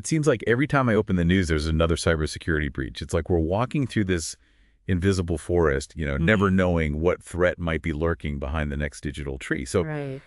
It seems like every time I open the news, there's another cybersecurity breach. It's like we're walking through this invisible forest, never knowing what threat might be lurking behind the next digital tree. So Right.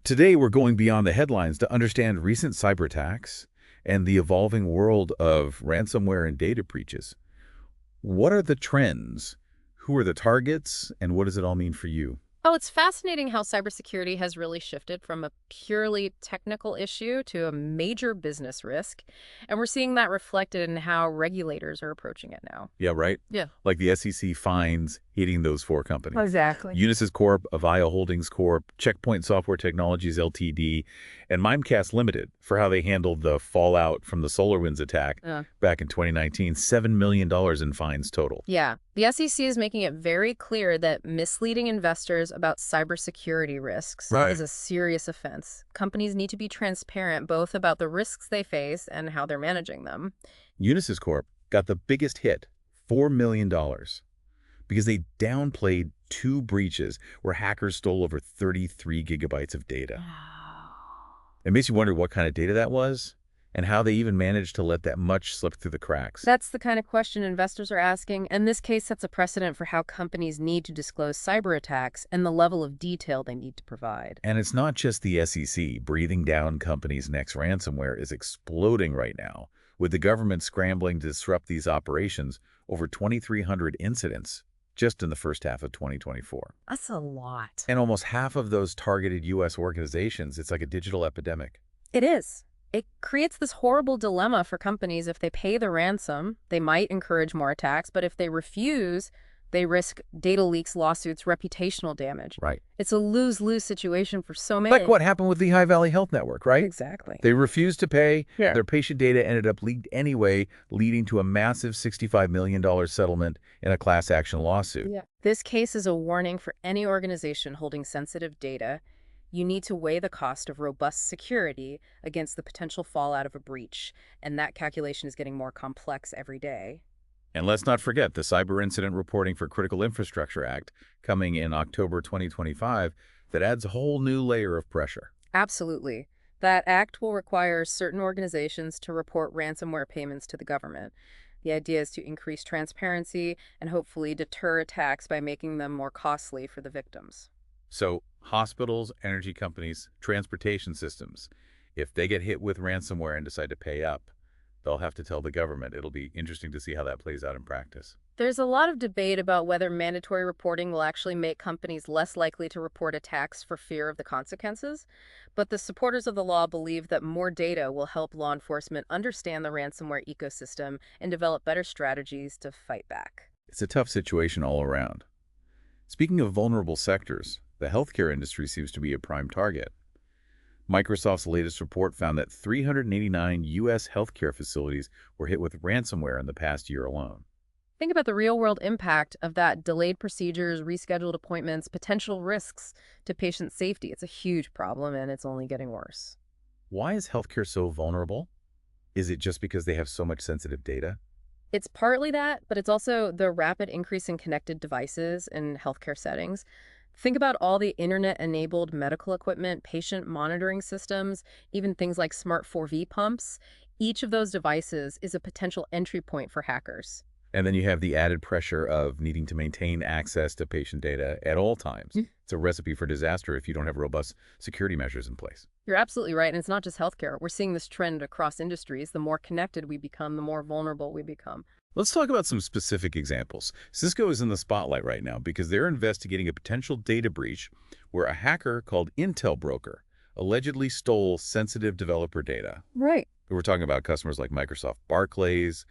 today we're going beyond the headlines to understand recent cyber attacks and the evolving world of ransomware and data breaches. What are the trends? Who are the targets? And what does it all mean for you? Oh, it's fascinating how cybersecurity has really shifted from a purely technical issue to a major business risk. And we're seeing that reflected in how regulators are approaching it now. Yeah, right? Yeah. Like the SEC fines hitting those four companies. Exactly. Unisys Corp, Avaya Holdings Corp, Checkpoint Software Technologies Ltd., and Mimecast Limited for how they handled the fallout from the SolarWinds attack back in 2019, $7 million in fines total. Yeah. The SEC is making it very clear that misleading investors about cybersecurity risks is a serious offense. Companies need to be transparent both about the risks they face and how they're managing them. Unisys Corp got the biggest hit, $4 million, because they downplayed two breaches where hackers stole over 33 gigabytes of data. It makes you wonder what kind of data that was and how they even managed to let that much slip through the cracks. That's the kind of question investors are asking, and this case sets a precedent for how companies need to disclose cyber attacks and the level of detail they need to provide. And it's not just the SEC. Breathing down companies' next ransomware is exploding right now, with the government scrambling to disrupt these operations. Over 2,300 incidents just in the first half of 2024. That's a lot. And almost half of those targeted U.S. organizations. It's like a digital epidemic. It is. It creates this horrible dilemma for companies. If they pay the ransom, they might encourage more attacks, but if they refuse, they risk data leaks, lawsuits, reputational damage. Right. It's a lose-lose situation for so many. Like what happened with the Lehigh Valley Health Network, right? Exactly. They refused to pay. Yeah. Their patient data ended up leaked anyway, leading to a massive $65 million settlement in a class action lawsuit. Yeah. This case is a warning for any organization holding sensitive data. You need to weigh the cost of robust security against the potential fallout of a breach, and that calculation is getting more complex every day. And let's not forget the Cyber Incident Reporting for Critical Infrastructure Act coming in October 2025 that adds a whole new layer of pressure. Absolutely. That act will require certain organizations to report ransomware payments to the government. The idea is to increase transparency and hopefully deter attacks by making them more costly for the victims. So hospitals, energy companies, transportation systems, if they get hit with ransomware and decide to pay up, they'll have to tell the government. It'll be interesting to see how that plays out in practice. There's a lot of debate about whether mandatory reporting will actually make companies less likely to report attacks for fear of the consequences, but the supporters of the law believe that more data will help law enforcement understand the ransomware ecosystem and develop better strategies to fight back. It's a tough situation all around. Speaking of vulnerable sectors, the healthcare industry seems to be a prime target. Microsoft's latest report found that 389 U.S. healthcare facilities were hit with ransomware in the past year alone. Think about the real-world impact of that: delayed procedures, rescheduled appointments, potential risks to patient safety. It's a huge problem, and it's only getting worse. Why is healthcare so vulnerable? Is it just because they have so much sensitive data? It's partly that, but it's also the rapid increase in connected devices in healthcare settings. Think about all the internet-enabled medical equipment, patient monitoring systems, even things like smart 4V pumps. Each of those devices is a potential entry point for hackers. And then you have the added pressure of needing to maintain access to patient data at all times. It's a recipe for disaster if you don't have robust security measures in place. You're absolutely right, and it's not just healthcare. We're seeing this trend across industries. The more connected we become, the more vulnerable we become. Let's talk about some specific examples. Cisco is in the spotlight right now because they're investigating a potential data breach where a hacker called Intel Broker allegedly stole sensitive developer data. Right. We're talking about customers like Microsoft, Barclays,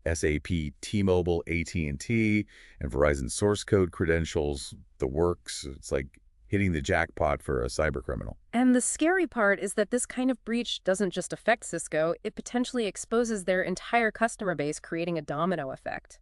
SAP, T-Mobile, AT&T, and Verizon source code credentials, the works. It's like hitting the jackpot for a cyber criminal. And the scary part is that this kind of breach doesn't just affect Cisco, it potentially exposes their entire customer base, creating a domino effect.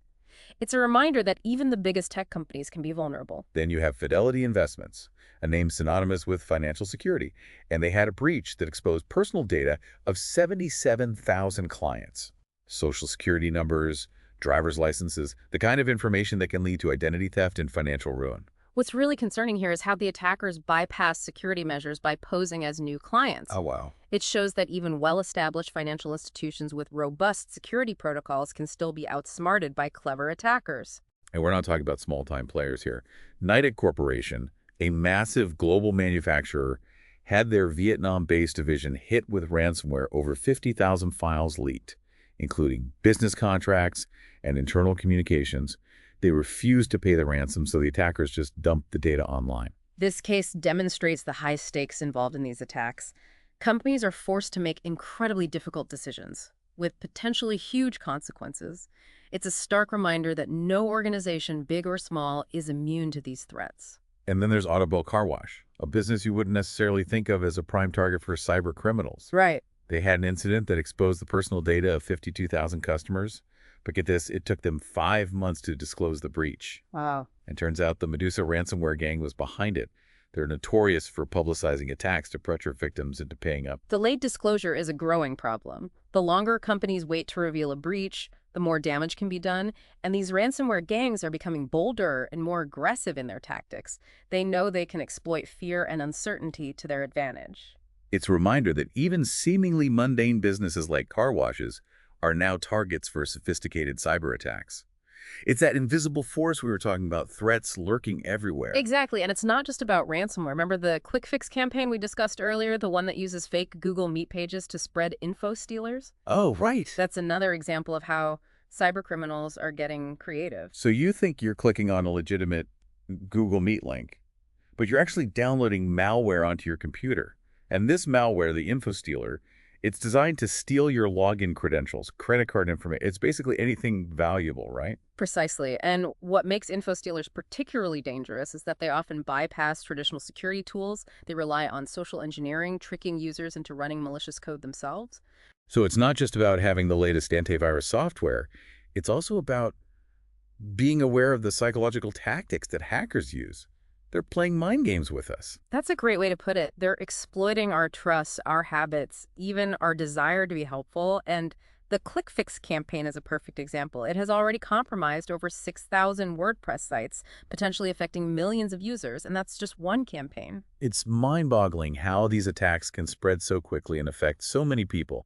It's a reminder that even the biggest tech companies can be vulnerable. Then you have Fidelity Investments, a name synonymous with financial security, and they had a breach that exposed personal data of 77,000 clients. Social security numbers, driver's licenses, the kind of information that can lead to identity theft and financial ruin. What's really concerning here is how the attackers bypass security measures by posing as new clients. Oh, wow. It shows that even well-established financial institutions with robust security protocols can still be outsmarted by clever attackers. And we're not talking about small-time players here. Nidec Corporation, a massive global manufacturer, had their Vietnam-based division hit with ransomware. Over 50,000 files leaked, including business contracts and internal communications. They refused to pay the ransom, so the attackers just dumped the data online. This case demonstrates the high stakes involved in these attacks. Companies are forced to make incredibly difficult decisions with potentially huge consequences. It's a stark reminder that no organization, big or small, is immune to these threats. And then there's Automobile Car Wash, a business you wouldn't necessarily think of as a prime target for cyber criminals. Right. They had an incident that exposed the personal data of 52,000 customers. But get this, it took them 5 months to disclose the breach. Wow. And turns out the Medusa ransomware gang was behind it. They're notorious for publicizing attacks to pressure victims into paying up. Delayed disclosure is a growing problem. The longer companies wait to reveal a breach, the more damage can be done, and these ransomware gangs are becoming bolder and more aggressive in their tactics. They know they can exploit fear and uncertainty to their advantage. It's a reminder that even seemingly mundane businesses like car washes are now targets for sophisticated cyber attacks. It's that invisible force we were talking about, threats lurking everywhere. Exactly, and it's not just about ransomware. Remember the Quick Fix campaign we discussed earlier, the one that uses fake Google Meet pages to spread info stealers? Oh, right. That's another example of how cybercriminals are getting creative. So you think you're clicking on a legitimate Google Meet link, but you're actually downloading malware onto your computer. And this malware, the info stealer, it's designed to steal your login credentials, credit card information. It's basically anything valuable, right? Precisely. And what makes info stealers particularly dangerous is that they often bypass traditional security tools. They rely on social engineering, tricking users into running malicious code themselves. So it's not just about having the latest antivirus software. It's also about being aware of the psychological tactics that hackers use. They're playing mind games with us. That's a great way to put it. They're exploiting our trust, our habits, even our desire to be helpful. And the Click Fix campaign is a perfect example. It has already compromised over 6,000 WordPress sites, potentially affecting millions of users, and that's just one campaign. It's mind-boggling how these attacks can spread so quickly and affect so many people.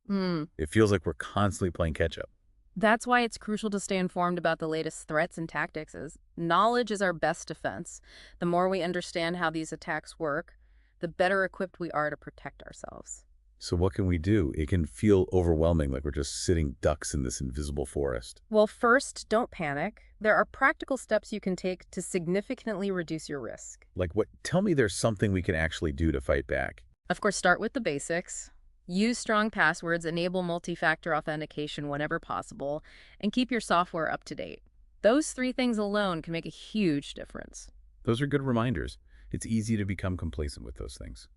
It feels like we're constantly playing catch-up. That's why it's crucial to stay informed about the latest threats and tactics. Knowledge is our best defense. The more we understand how these attacks work, the better equipped we are to protect ourselves. So what can we do? It can feel overwhelming, like we're just sitting ducks in this invisible forest. Well, first, don't panic. There are practical steps you can take to significantly reduce your risk. Like what? Tell me there's something we can actually do to fight back. Of course, start with the basics. Use strong passwords, enable multi-factor authentication whenever possible, and keep your software up to date. Those 3 things alone can make a huge difference. Those are good reminders. It's easy to become complacent with those things.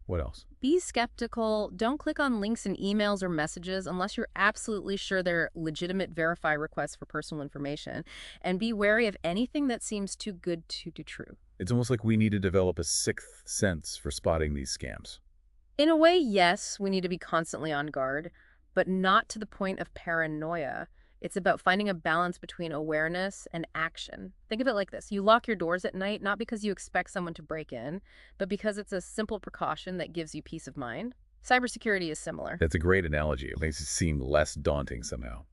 What else? Be skeptical. Don't click on links in emails or messages unless you're absolutely sure they're legitimate verify requests for personal information. And be wary of anything that seems too good to be true. It's almost like we need to develop a sixth sense for spotting these scams. In a way, yes, we need to be constantly on guard, but not to the point of paranoia. It's about finding a balance between awareness and action. Think of it like this. You lock your doors at night, not because you expect someone to break in, but because it's a simple precaution that gives you peace of mind. Cybersecurity is similar. That's a great analogy. It makes it seem less daunting somehow.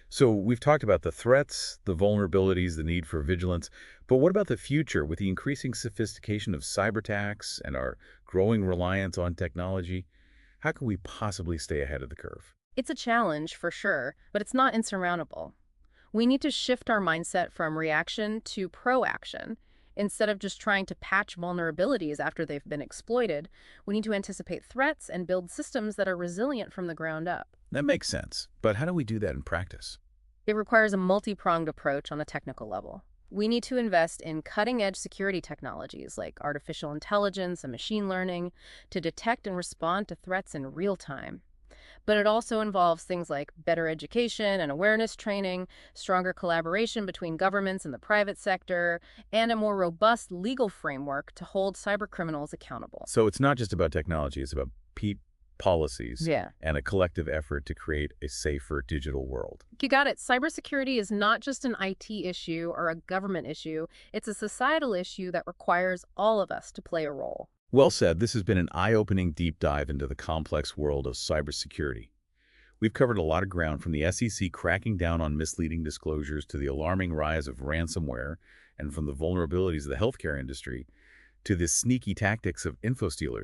So we've talked about the threats, the vulnerabilities, the need for vigilance, but what about the future with the increasing sophistication of cyber attacks and our growing reliance on technology? How can we possibly stay ahead of the curve? It's a challenge, for sure, but it's not insurmountable. We need to shift our mindset from reaction to proaction. Instead of just trying to patch vulnerabilities after they've been exploited, we need to anticipate threats and build systems that are resilient from the ground up. That makes sense, but how do we do that in practice? It requires a multi-pronged approach on a technical level. We need to invest in cutting-edge security technologies like artificial intelligence and machine learning to detect and respond to threats in real time. But it also involves things like better education and awareness training, stronger collaboration between governments and the private sector, and a more robust legal framework to hold cybercriminals accountable. So it's not just about technology, it's about policies, Yeah. and a collective effort to create a safer digital world. You got it. Cybersecurity is not just an IT issue or a government issue. It's a societal issue that requires all of us to play a role. Well said. This has been an eye-opening deep dive into the complex world of cybersecurity. We've covered a lot of ground, from the SEC cracking down on misleading disclosures to the alarming rise of ransomware, and from the vulnerabilities of the healthcare industry to the sneaky tactics of info stealers.